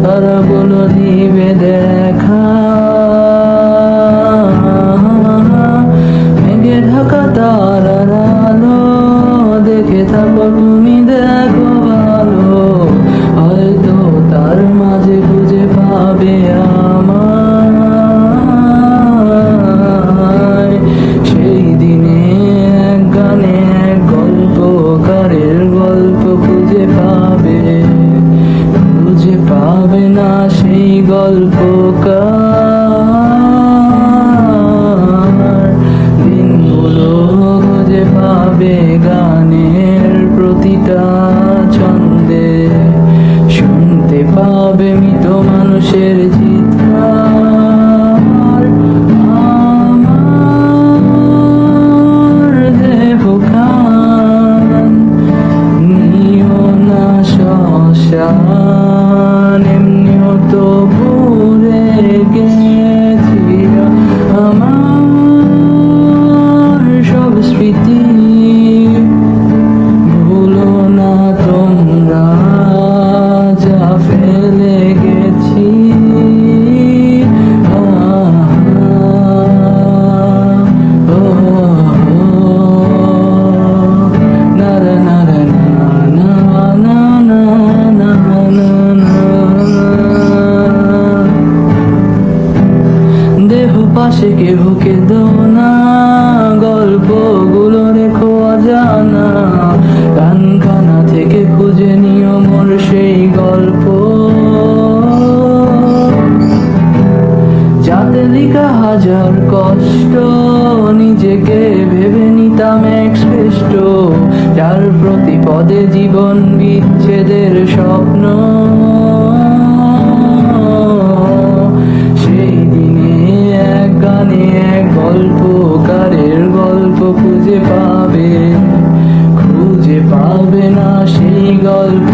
তারাগুলো দিবে দেখা, মেঘে ঢাকা তারার আলো দেখে থাকো তুমি, দেখো ভালো, হয়তো তার মাঝে খুঁজে পাবে আমায়। সেই দিনে এক গানে এক গল্পকারের গল্প খুঁজে পাবে, খুঁজে পাবে না সেই গল্পকার। দিনগুলো খুঁজে পাবে গানের প্রতিটা ছন্দে, শুনতে পাবে মৃত মানুষের চিৎকার। আমার দেহখান নিও না শ্মশান, এমনিও তো ভুলে গেছি আমার সব স্মৃতি। ভুলো না তোমরা যা ফেলে গেছি, দেহ পাশে কেহ কেঁদো না, গল্পগুলো রেখো অজানা, কানখানা থেকে খুঁজে নিও মোর সেই গল্প, যাতে লিখা হাজার কষ্ট, নিজেকে ভেবে নিতাম এক শ্রেষ্ঠ, যার প্রতি পদে জীবন বিচ্ছেদের স্বপ্ন। সেই দিনে এক গানে এক গল্পকারের গল্প খুঁজে পাবে, খুঁজে পাবে না সেই গল্প।